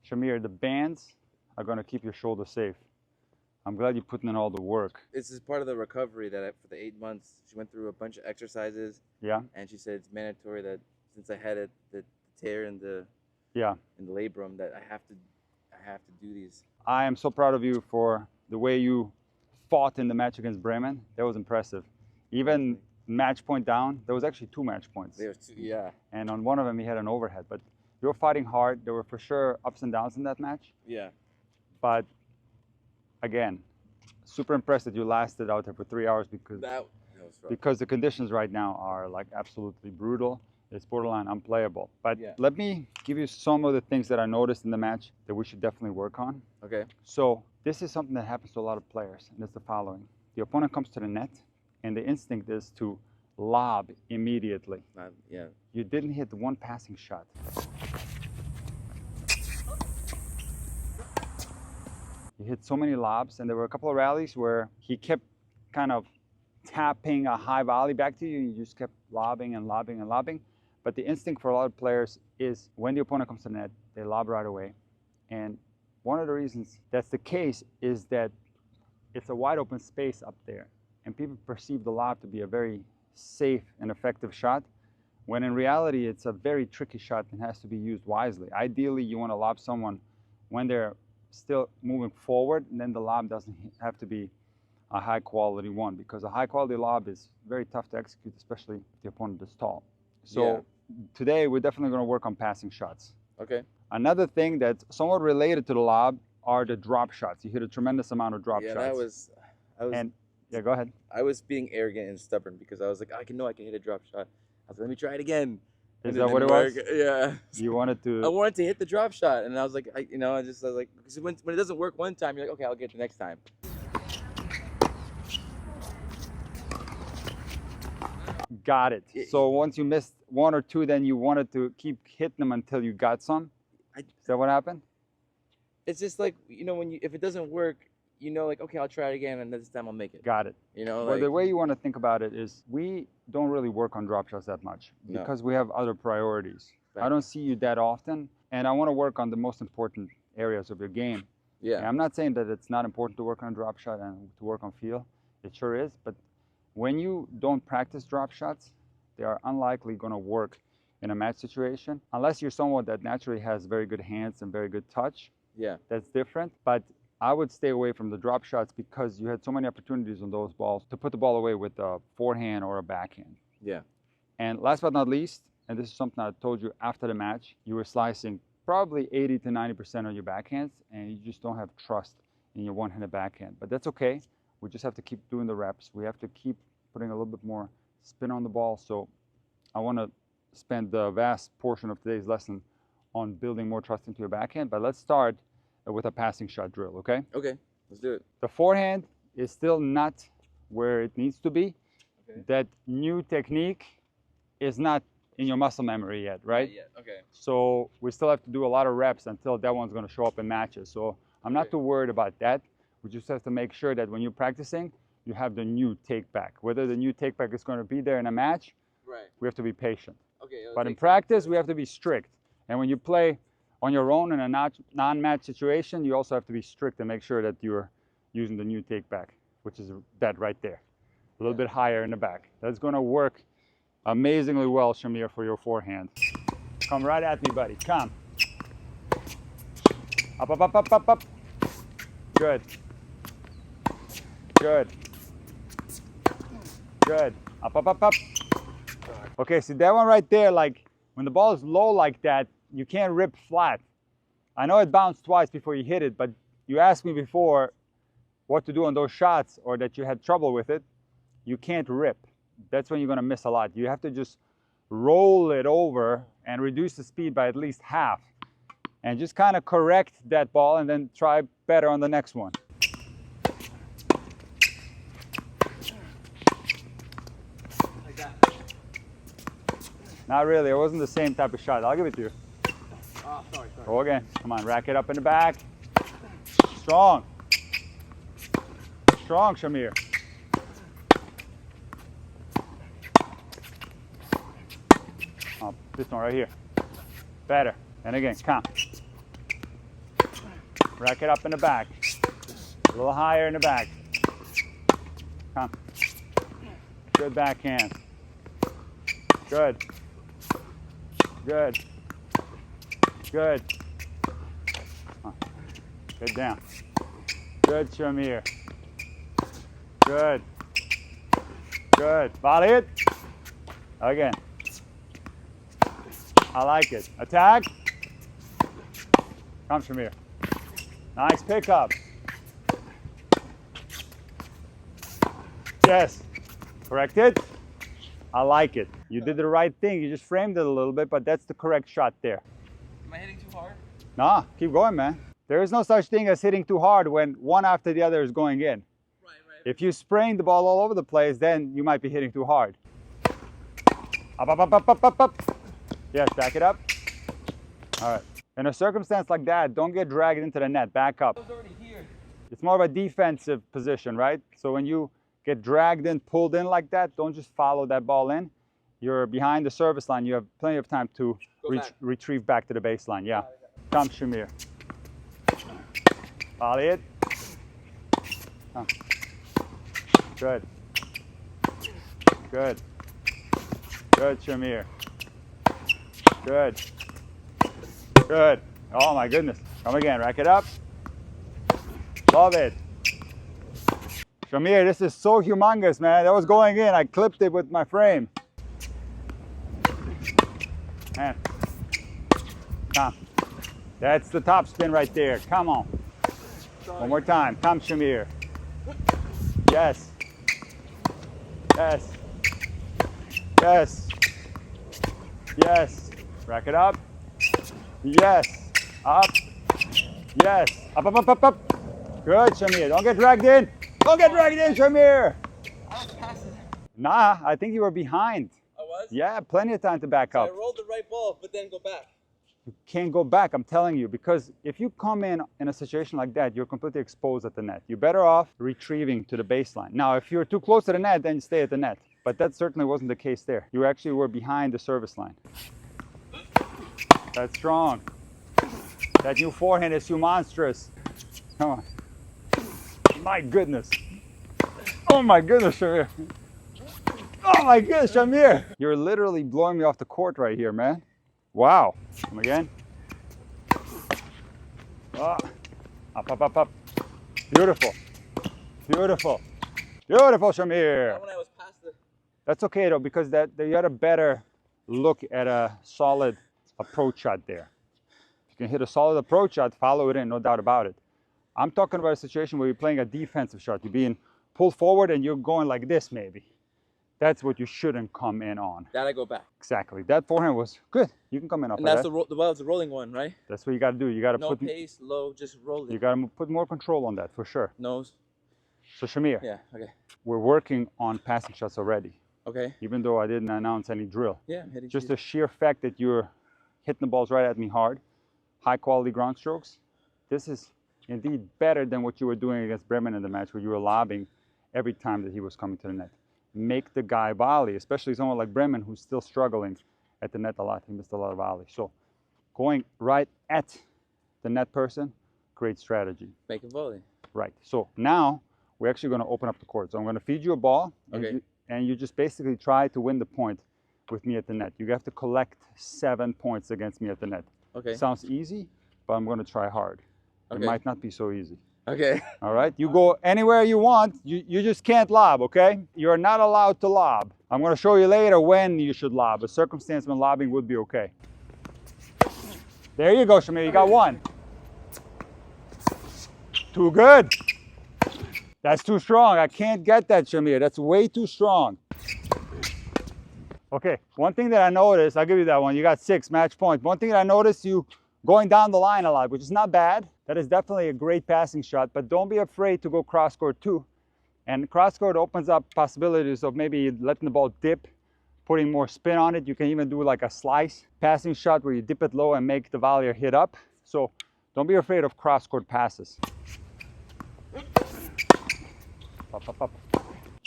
Shamir, the bands are going to keep your shoulder safe. I'm glad you're putting in all the work. This is part of the recovery that for the 8 months, she went through a bunch of exercises. Yeah. And she said it's mandatory that since I had the tear in the labrum that I have to do these. I am so proud of you for the way you fought in the match against Bremen. That was impressive. Even match point down, there was actually 2 match points. There was 2, yeah. And on one of them, he had an overhead. But you were fighting hard. There were for sure ups and downs in that match. Yeah. But again, super impressed that you lasted out there for 3 hours because the conditions right now are like absolutely brutal. It's borderline unplayable. But let me give you some of the things that I noticed in the match that we should definitely work on. Okay. So this is something that happens to a lot of players, and it's the following. The opponent comes to the net, and the instinct is to lob immediately. Yeah. You didn't hit one passing shot. He hit so many lobs, and there were a couple of rallies where he kept kind of tapping a high volley back to you. You just kept lobbing and lobbing and lobbing. But the instinct for a lot of players is when the opponent comes to the net, they lob right away. And one of the reasons that's the case is that it's a wide open space up there, and people perceive the lob to be a very safe and effective shot, when in reality it's a very tricky shot and has to be used wisely. Ideally, you want to lob someone when they're still moving forward, and then the lob doesn't have to be a high quality one, because a high quality lob is very tough to execute, especially if the opponent is tall. So today we're definitely going to work on passing shots. Okay. Another thing that's somewhat related to the lob are the drop shots. You hit a tremendous amount of drop shots. Yeah, go ahead. I was being arrogant and stubborn because I was like, I can hit a drop shot. I was like, let me try it again. Is that what it was? Yeah. You wanted to? I wanted to hit the drop shot, and I was like, I was like, because when it doesn't work one time, you're like, okay, I'll get it the next time. Got it. So once you missed 1 or 2, then you wanted to keep hitting them until you got some? Is that what happened? It's just like, if it doesn't work, like, okay, I'll try it again, and this time I'll make it. Got it. Well, the way you want to think about it is we don't really work on drop shots that much because we have other priorities. Right. I don't see you that often, and I want to work on the most important areas of your game. Yeah. And I'm not saying that it's not important to work on a drop shot and to work on feel. It sure is, but when you don't practice drop shots, they are unlikely going to work in a match situation unless you're someone that naturally has very good hands and very good touch. Yeah. That's different, but I would stay away from the drop shots because you had so many opportunities on those balls to put the ball away with a forehand or a backhand. Yeah. And last but not least, and this is something I told you after the match, you were slicing probably 80 to 90% on your backhands, and you just don't have trust in your one-handed backhand. But that's okay. We just have to keep doing the reps. We have to keep putting a little bit more spin on the ball. So I want to spend the vast portion of today's lesson on building more trust into your backhand. But let's start with a passing shot drill, okay? Okay, let's do it. The forehand is still not where it needs to be. Okay. That new technique is not in your muscle memory yet, right? Not yet, okay. So we still have to do a lot of reps until that one's going to show up in matches. So I'm not too worried about that. We just have to make sure that when you're practicing, you have the new take back. Whether the new take back is going to be there in a match, we have to be patient. Okay. But in practice, we have to be strict. And when you play on your own in a non-match situation, you also have to be strict and make sure that you're using the new take back, which is that right there, a little bit higher in the back. That's going to work amazingly well, Shamir, for your forehand. Come right at me, buddy. Come. Up, up, up, up, up, up. Good. Good. Good. Up, up, up, up. Okay, see that one right there, like when the ball is low like that, you can't rip flat. I know it bounced twice before you hit it, but you asked me before what to do on those shots or that you had trouble with it. You can't rip. That's when you're going to miss a lot. You have to just roll it over and reduce the speed by at least half. And just kind of correct that ball and then try better on the next one. Like that. Not really. It wasn't the same type of shot. I'll give it to you. Oh, sorry. Go again. Come on, rack it up in the back. Strong. Strong, Shamir. Oh, this one right here. Better. And again, come. Rack it up in the back. A little higher in the back. Come. Good backhand. Good. Good. Good. Good down. Good, Shamir. Good. Good. Volley it. Again. I like it. Attack. Come, Shamir. Nice pickup. Yes. Correct it. I like it. You did the right thing. You just framed it a little bit, but that's the correct shot there. Am I hitting too hard? Nah, keep going, man. There is no such thing as hitting too hard when one after the other is going in. Right. If you spraying the ball all over the place, then you might be hitting too hard. Up, up, up, up, up, up, up. Yes, back it up. All right. In a circumstance like that, don't get dragged into the net. Back up. I was already here. It's more of a defensive position, right? So when you get dragged in, pulled in like that, don't just follow that ball in. You're behind the service line. You have plenty of time to retrieve back to the baseline. Yeah. Come, Shamir. Volley it. Come. Good. Good. Good, Shamir. Good. Good. Oh my goodness. Come again. Rack it up. Love it. Shamir, this is so humongous, man. That was going in. I clipped it with my frame. Man. Come. That's the top spin right there. Come on. One more time. Come, Shamir. Yes. Yes. Yes. Yes. Rack it up. Yes. Up. Yes. Up, up, up, up, up. Good, Shamir. Don't get dragged in. Don't get dragged in, Shamir. I was past it. Nah, I think you were behind. I was? Yeah, plenty of time to back So up. I rolled the right ball, but then go back. You can't go back, I'm telling you, because if you come in a situation like that, you're completely exposed at the net. You're better off retrieving to the baseline. Now, if you're too close to the net, then you stay at the net. But that certainly wasn't the case there. You actually were behind the service line. That's strong. That new forehand is monstrous. Come on. My goodness. Oh my goodness, Shamir. Oh my goodness, Shamir. You're literally blowing me off the court right here, man. Wow. Come again. Oh. Up, up, up, up. Beautiful. Beautiful. Beautiful, Shamir. Not when I was past it. That's okay though, because you had a better look at a solid approach shot there. If you can hit a solid approach shot, follow it in, no doubt about it. I'm talking about a situation where you're playing a defensive shot. You're being pulled forward and you're going like this maybe. That's what you shouldn't come in on. That I go back. Exactly. That forehand was good. You can come in off and of that's that. the rolling one, right? That's what you got to do. You got to no put pace, low, just roll it. You got to put more control on that for sure. Nose. So Shamir, Yeah. Okay. we're working on passing shots already. Okay. Even though I didn't announce any drill. Yeah, I'm hitting. Just the sheer fact that you're hitting the balls right at me hard, high quality ground strokes. This is indeed better than what you were doing against Bremen in the match, where you were lobbing every time that he was coming to the net. Make the guy volley, especially someone like Bremen who's still struggling at the net a lot. He missed a lot of volleys. So going right at the net person, great strategy. Make a volley. Right. So now we're actually going to open up the court. So I'm going to feed you a ball, Okay. and you just basically try to win the point with me at the net. You have to collect 7 points against me at the net. Okay. Sounds easy, but I'm going to try hard. Okay. It might not be so easy. Okay. All right, you go anywhere you want. You just can't lob, okay? You're not allowed to lob. I'm going to show you later when you should lob. A circumstance when lobbing would be okay. There you go, Shamir. You got one. Too good. That's too strong. I can't get that, Shamir. That's way too strong. Okay, one thing that I noticed, I'll give you that one. You got 6 match points. One thing that I noticed, you going down the line a lot, which is not bad. That is definitely a great passing shot, but don't be afraid to go cross court too. And cross court opens up possibilities of maybe letting the ball dip, putting more spin on it. You can even do like a slice passing shot where you dip it low and make the volleyer hit up. So don't be afraid of cross court passes. Up, up, up.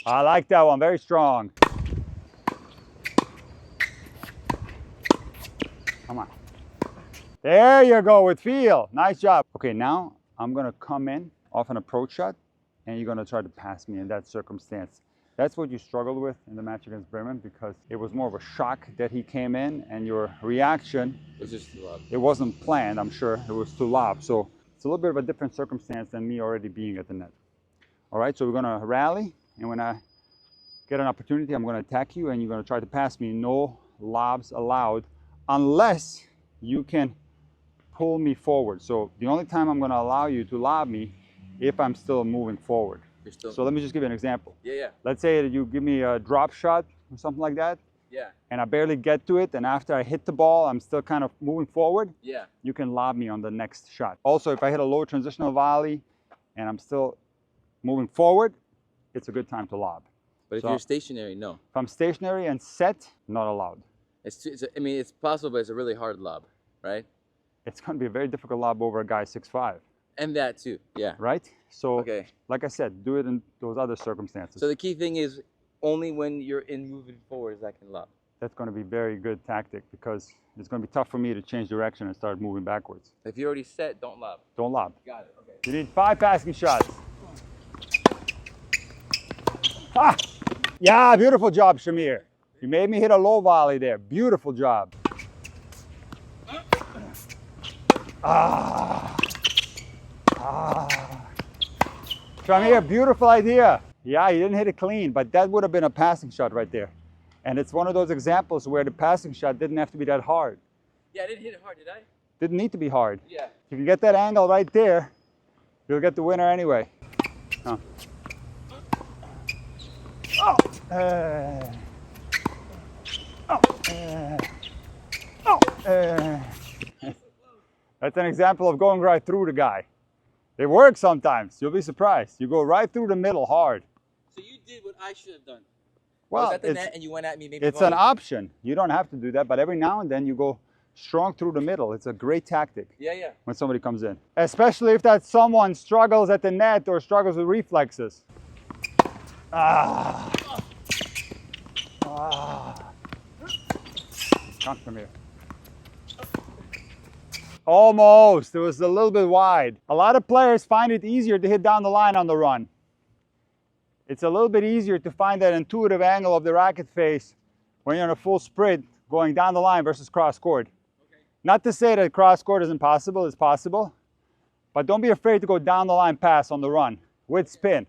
I like that one, very strong. Come on. There you go with feel. Nice job. Okay, now I'm going to come in off an approach shot, and you're going to try to pass me in that circumstance. That's what you struggled with in the match against Bremen, because it was more of a shock that he came in, and your reaction, It was just too lob. It wasn't planned, I'm sure. It was to lob. So it's a little bit of a different circumstance than me already being at the net. All right, so we're going to rally, and when I get an opportunity, I'm going to attack you, and you're going to try to pass me. No lobs allowed unless you can pull me forward. So the only time I'm going to allow you to lob me if I'm still moving forward. So let me just give you an example. Yeah. Let's say that you give me a drop shot or something like that. Yeah. And I barely get to it, and after I hit the ball, I'm still kind of moving forward. Yeah. You can lob me on the next shot. Also, if I hit a low transitional volley and I'm still moving forward, it's a good time to lob. But if you're stationary, no. If I'm stationary and set, not allowed. I mean, it's possible, but it's a really hard lob, right? It's going to be a very difficult lob over a guy 6'5". And that too, yeah. Right? So, okay. Like I said, do it in those other circumstances. So the key thing is only when you're in moving forwards I can lob. That's going to be very good tactic, because it's going to be tough for me to change direction and start moving backwards. If you're already set, don't lob. Don't lob. Got it, okay. You need 5 passing shots. Ah! Yeah, beautiful job, Shamir. You made me hit a low volley there. Beautiful job. Ah. Shamir, beautiful idea. Yeah, you didn't hit it clean, but that would have been a passing shot right there. And it's one of those examples where the passing shot didn't have to be that hard. Yeah, I didn't hit it hard, did I? Didn't need to be hard. Yeah. If you get that angle right there, you'll get the winner anyway. Oh. That's an example of going right through the guy. It works sometimes. You'll be surprised. You go right through the middle hard. So you did what I should have done. Well, I was at the net and you went at me. Maybe it's an option. You don't have to do that, but every now and then you go strong through the middle. It's a great tactic. Yeah. When somebody comes in, especially if that someone struggles at the net or struggles with reflexes. Come here. Almost. It was a little bit wide. A lot of players find it easier to hit down the line on the run. It's a little bit easier to find that intuitive angle of the racket face when you're in a full sprint going down the line versus cross court. Okay. Not to say that cross court isn't possible, it's possible. But don't be afraid to go down the line pass on the run with spin.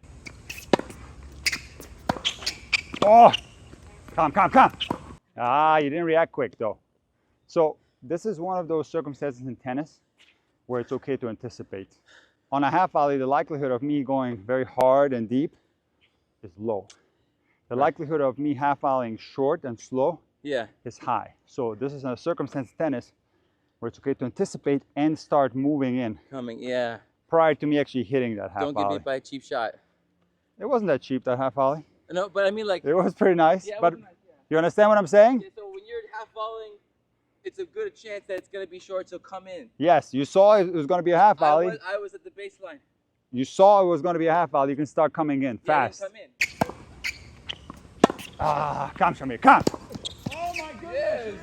Oh, come. Ah, you didn't react quick though. So this is one of those circumstances in tennis where it's okay to anticipate. On a half volley, the likelihood of me going very hard and deep is low. The likelihood of me half volleying short and slow is high. So this is a circumstance in tennis where it's okay to anticipate and start moving in. Prior to me actually hitting that half volley. Don't get beat by a cheap shot. It wasn't that cheap, that half volley. No, but I mean like... It was pretty nice. Yeah, but nice, yeah. You understand what I'm saying? Yeah, so when you're half volleying, it's a good chance that it's going to be short, so come in. Yes, you saw it was going to be a half volley. I was at the baseline. You saw it was going to be a half volley. You can start coming in fast. Come in. Come, Shamir, come. Oh my goodness.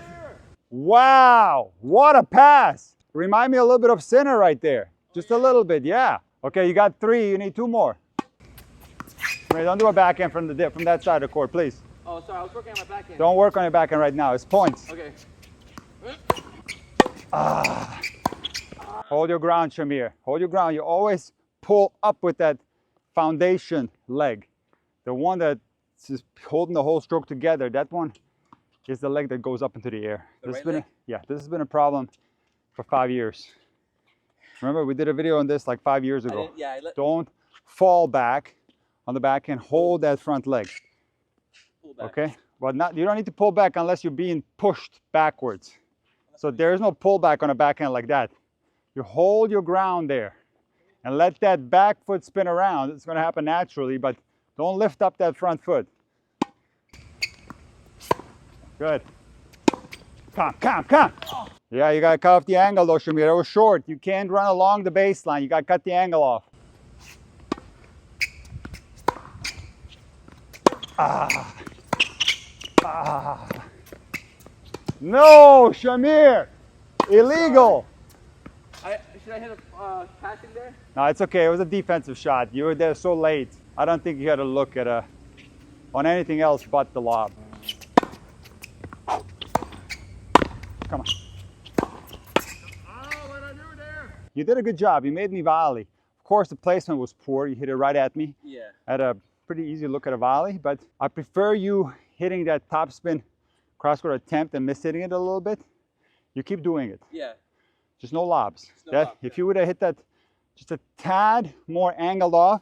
Wow, what a pass. Remind me a little bit of Sinner right there. Just a little bit, yeah. Okay, you got 3, you need 2 more. Don't do a backhand from that side of the court, please. Oh, sorry, I was working on my backhand. Don't work on your backhand right now, it's points. Okay. Hold your ground, Shamir. Hold your ground. You always pull up with that foundation leg. The one that's just holding the whole stroke together, that one is the leg that goes up into the air. This has been a problem for 5 years. Remember, we did a video on this like 5 years ago. Don't fall back on the backhand. Hold that front leg. Pull back. Okay? But you don't need to pull back unless you're being pushed backwards. So there is no pullback on a backhand like that. You hold your ground there and let that back foot spin around. It's going to happen naturally, but don't lift up that front foot. Good. Come. Yeah, you got to cut off the angle though, Shamir. It was short. You can't run along the baseline. You got to cut the angle off. No, Shamir. Illegal. should I hit a passing there? No, it's okay. It was a defensive shot. You were there so late. I don't think you had to look at on anything else but the lob. Come on. Oh, what I do there? You did a good job. You made me volley. Of course, the placement was poor. You hit it right at me. Yeah. I had a pretty easy look at a volley, but I prefer you hitting that topspin cross-court attempt and miss-hitting it a little bit. You keep doing it. Yeah. Just no lobs. No lobs, If you would have hit that just a tad more angled off,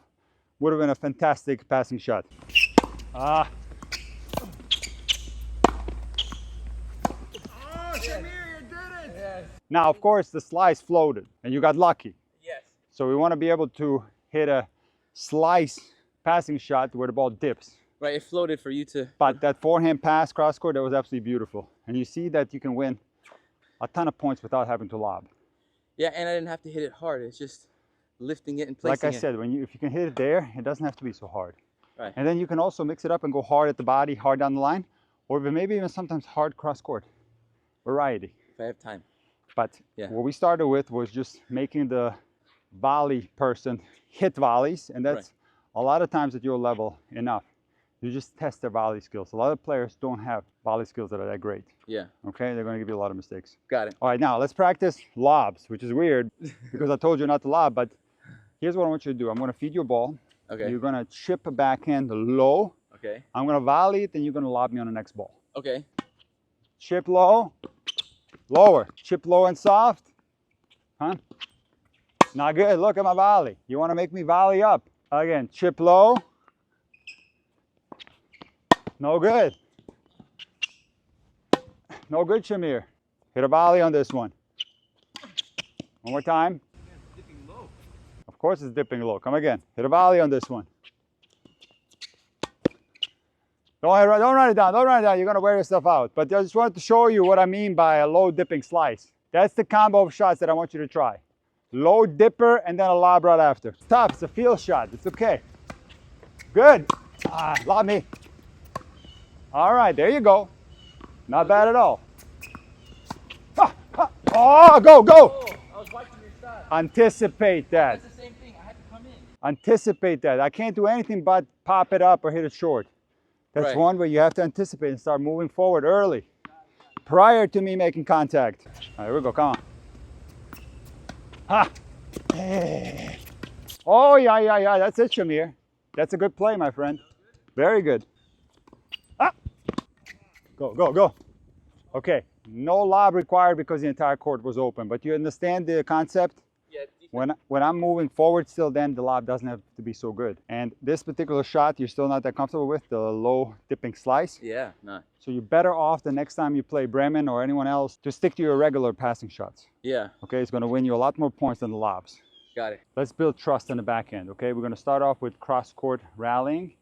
would have been a fantastic passing shot. Ah. Oh, Shamir, you did it! Yes. Now, of course, the slice floated, and you got lucky. Yes. So we want to be able to hit a slice passing shot where the ball dips. Right, it floated for you to... But that forehand pass cross-court, that was absolutely beautiful. And you see that you can win a ton of points without having to lob. Yeah, and I didn't have to hit it hard. It's just lifting it and placing it. Like I said, if you can hit it there, it doesn't have to be so hard. Right. And then you can also mix it up and go hard at the body, hard down the line, or maybe even sometimes hard cross-court. Variety. If I have time. But what we started with was just making the volley person hit volleys, and that's a lot of times at your level enough. You just test their volley skills. A lot of players don't have volley skills that are that great. Yeah. Okay, they're going to give you a lot of mistakes. Got it. All right, now let's practice lobs, which is weird because I told you not to lob, but here's what I want you to do. I'm going to feed you a ball. Okay. You're going to chip a backhand low. Okay. I'm going to volley it, then you're going to lob me on the next ball. Okay. Chip low, lower. Chip low and soft. Huh? Not good. Look at my volley. You want to make me volley up. Again, chip low. No good. No good, Shamir. Hit a volley on this one. One more time. It's dipping low. Of course it's dipping low. Come again. Hit a volley on this one. Don't run it down. Don't run it down. You're going to wear yourself out. But I just wanted to show you what I mean by a low dipping slice. That's the combo of shots that I want you to try. Low dipper and then a lob right after. It's tough. It's a feel shot. It's okay. Good. Lob me. All right. There you go. Not bad at all. Oh, go, go. Oh, I was watching your shot. Anticipate that. That's the same thing. I had to come in. Anticipate that. I can't do anything but pop it up or hit it short. That's one where you have to anticipate and start moving forward early, prior to me making contact. All right, here we go. Come on. Ha! Hey. Oh, yeah. That's it, Shamir. That's a good play, my friend. Very good. Ah! Go, go, go. Okay. No lob required because the entire court was open. But you understand the concept? Yeah. When I'm moving forward still, then the lob doesn't have to be so good. And this particular shot, you're still not that comfortable with, the low dipping slice. Yeah, no. So you're better off the next time you play Bremen or anyone else to stick to your regular passing shots. Yeah. Okay, it's going to win you a lot more points than the lobs. Got it. Let's build trust in the backhand, okay? We're going to start off with cross-court rallying,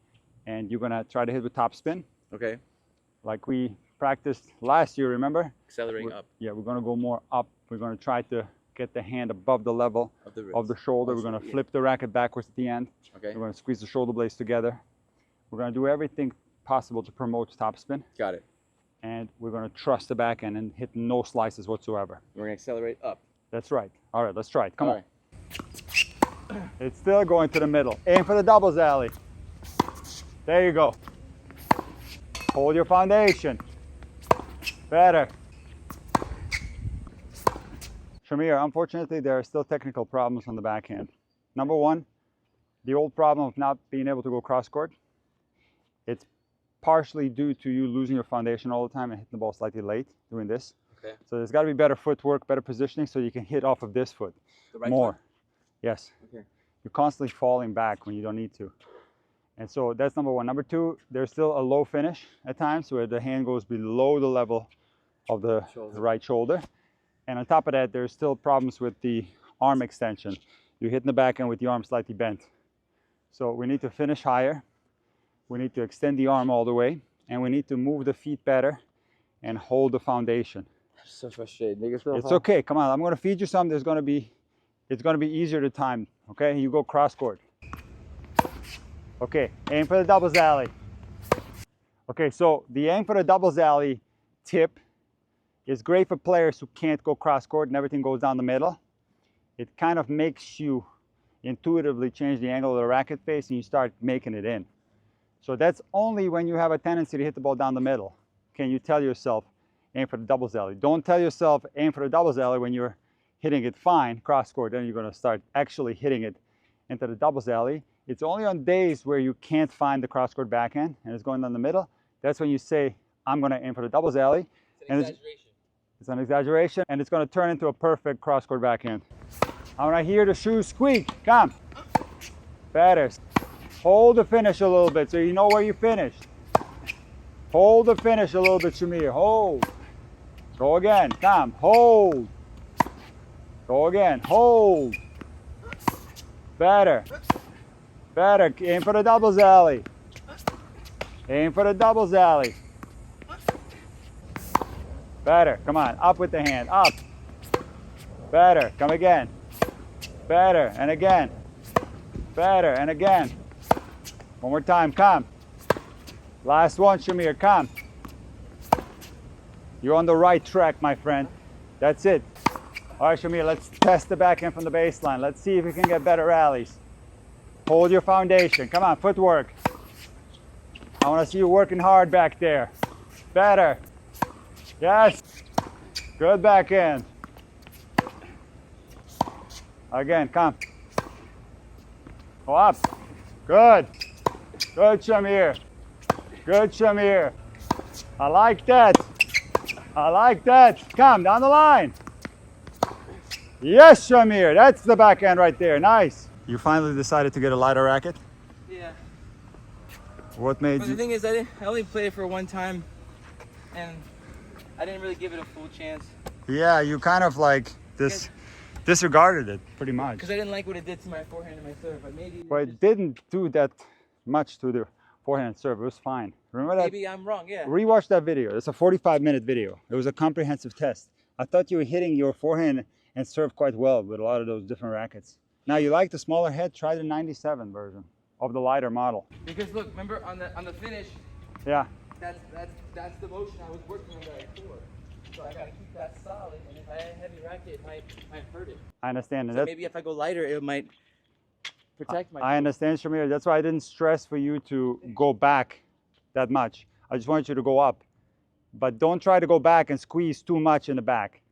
and you're going to try to hit with topspin. Okay. Like we practiced last year, remember? Accelerating up. Yeah, we're going to go more up. We're going to try to get the hand above the level of the shoulder. We're going to flip the racket backwards at the end. Okay. We're going to squeeze the shoulder blades together. We're going to do everything possible to promote topspin. Got it. And we're going to trust the backhand and hit no slices whatsoever. We're going to accelerate up. That's right. All right, let's try it. Come on. It's still going to the middle. Aim for the doubles alley. There you go. Hold your foundation. Better. Shamir, unfortunately, there are still technical problems on the backhand. Number one, the old problem of not being able to go cross-court. It's partially due to you losing your foundation all the time and hitting the ball slightly late doing this. Okay. So there's got to be better footwork, better positioning, so you can hit off of this foot the right more. Foot? Yes. Okay. You're constantly falling back when you don't need to. And so that's number one. Number two, there's still a low finish at times where the hand goes below the level of the right shoulder. And on top of that, there's still problems with the arm extension. You're hitting the backhand with the arm slightly bent. So we need to finish higher. We need to extend the arm all the way. And we need to move the feet better and hold the foundation. I'm so frustrated. It's okay. Come on. I'm going to feed you some. It's going to be easier to time. Okay? You go cross court. Okay. Aim for the doubles alley. Okay. So the aim for the doubles alley tip is great for players who can't go cross court and everything goes down the middle. it kind of makes you intuitively change the angle of the racket face and you start making it in. So that's only when you have a tendency to hit the ball down the middle. Can you tell yourself, aim for the doubles alley? Don't tell yourself, aim for the doubles alley when you're hitting it fine, cross court, then you're going to start actually hitting it into the doubles alley. It's only on days where you can't find the cross court backhand and it's going down the middle. That's when you say, I'm going to aim for the doubles alley. It's an exaggeration. It's an exaggeration, and it's going to turn into a perfect cross court backhand. I want to hear the shoe squeak. Come. Better. Hold the finish a little bit so you know where you finished. Hold the finish a little bit, Shamir. Hold. Go again. Come. Hold. Go again. Hold. Better. Better. Aim for the doubles alley. Aim for the doubles alley. Better. Come on. Up with the hand. Up. Better. Come again. Better. And again. Better. And again. One more time. Come. Last one, Shamir. Come. You're on the right track, my friend. That's it. All right, Shamir, let's test the backhand from the baseline. Let's see if we can get better rallies. Hold your foundation. Come on, footwork. I want to see you working hard back there. Better. Yes. Good backhand. Again, come. Go up. Good. Good, Shamir. Good, Shamir. I like that. I like that. Come, down the line. Yes, Shamir. That's the backhand right there. Nice. You finally decided to get a lighter racket? Yeah. What made But you... the thing is, I only played it for one time, and I didn't really give it a full chance. Yeah, you kind of like disregarded it pretty much. Because I didn't like what it did to my forehand and my serve, but maybe... But it didn't do that much to the forehand serve. It was fine. Remember that? Maybe I'm wrong, yeah. Rewatch that video. It's a 45-minute video. It was a comprehensive test. I thought you were hitting your forehand and serve quite well with a lot of those different rackets. Now, you like the smaller head? Try the 97 version of the lighter model. Because look, remember on the finish, Yeah. that's the motion I was working on that before. So I gotta keep that solid, and if I had a heavy racket, it might hurt it. I understand. So maybe if I go lighter, it might protect my... I understand, Shamir. That's why I didn't stress for you to go back that much. I just wanted you to go up. But don't try to go back and squeeze too much in the back.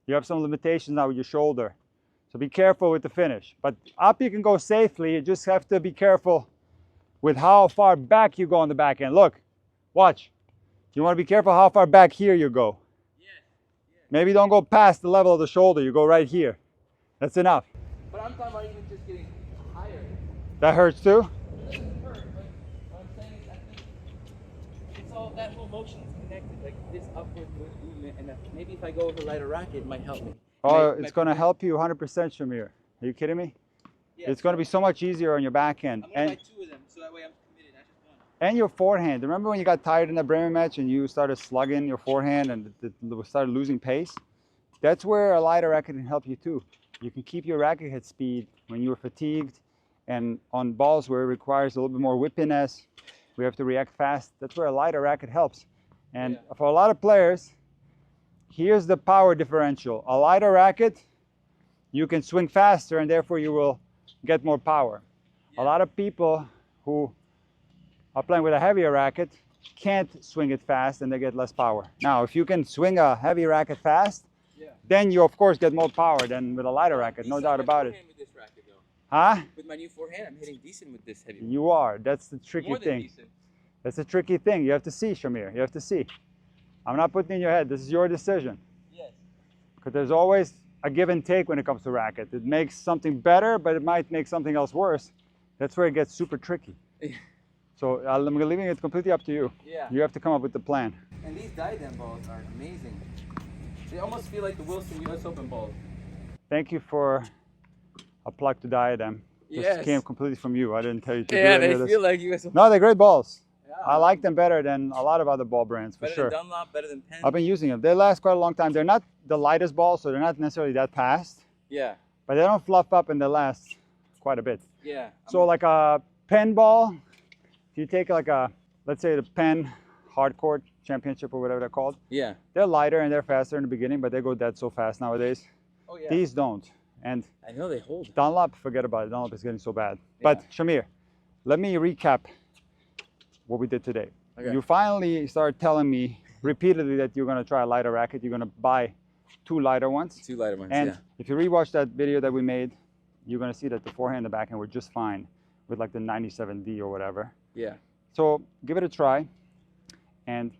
You have some limitations now with your shoulder. So be careful with the finish. But up you can go safely. You just have to be careful with how far back you go on the backhand. Look, watch. You want to be careful how far back here you go. Yeah. Maybe don't go past the level of the shoulder. You go right here. That's enough. But I'm talking about even just getting higher. That hurts too? It doesn't hurt, but what I'm saying is I think it's all, that whole motion is connected, like this upward movement, and maybe if I go with a lighter racket, it might help me. Oh, it's going to help you 100%, Shamir. Are you kidding me? Yeah, it's going to be so much easier on your backhand. I'm going to buy 2 of them, so that way I'm committed, not just one. And your forehand. Remember when you got tired in the Bremen match and you started slugging your forehand and it started losing pace? That's where a lighter racket can help you too. You can keep your racket head speed when you're fatigued, and on balls where it requires a little bit more whippiness, we have to react fast. That's where a lighter racket helps. And for a lot of players, here's the power differential. A lighter racket, you can swing faster and therefore you will get more power. A lot of people who are playing with a heavier racket can't swing it fast and they get less power. Now, if you can swing a heavy racket fast, then you of course get more power than with a lighter racket, no doubt about it. With this racket, though. Huh? With my new forehand, I'm hitting decent with this heavy. You are. That's the tricky thing. Decent. That's the tricky thing. You have to see, Shamir. You have to see. I'm not putting it in your head. This is your decision. Yes. Because there's always a give and take when it comes to racket. It makes something better, but it might make something else worse. That's where it gets super tricky. So I'm leaving it completely up to you. Yeah. You have to come up with the plan. And these diadem balls are amazing. They almost feel like the Wilson US Open balls. Thank you for a plug to diadem. Yes. This came completely from you. I didn't tell you to do Yeah, any they of this. feel like US Open. No, they're great balls. Yeah, I like them better than a lot of other ball brands, for sure. Better than Dunlop, better than Penn. I've been using them. They last quite a long time. They're not the lightest balls, so they're not necessarily that fast. Yeah. But they don't fluff up and they last quite a bit. Yeah. So like a Penn ball, if you take like a, let's say the Penn Hardcourt Championship or whatever they're called. Yeah. They're lighter and they're faster in the beginning, but they go dead so fast nowadays. Oh yeah. These don't. And I know they hold. Dunlop, forget about it. Dunlop is getting so bad. Yeah. But Shamir, let me recap what we did today. Okay. You finally started telling me repeatedly that you're going to try a lighter racket. You're going to buy 2 lighter ones. 2 lighter ones, And yeah. if you rewatch that video that we made, you're going to see that the forehand and the backhand were just fine with like the 97D or whatever. Yeah. So give it a try. And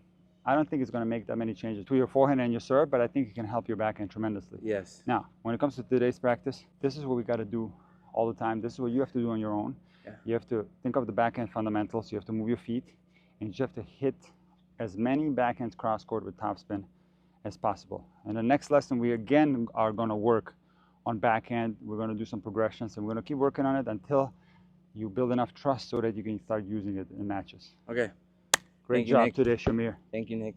I don't think it's going to make that many changes to your forehand and your serve, but I think it can help your backhand tremendously. Yes. Now, when it comes to today's practice, this is what we got to do all the time. This is what you have to do on your own. Yeah. You have to think of the backhand fundamentals. You have to move your feet, and you just have to hit as many backhands cross-court with topspin as possible. And the next lesson, we again are going to work on backhand. We're going to do some progressions, and we're going to keep working on it until you build enough trust so that you can start using it in matches. Okay. Great Thank you, job Nick. today, Shamir. Thank you, Nick.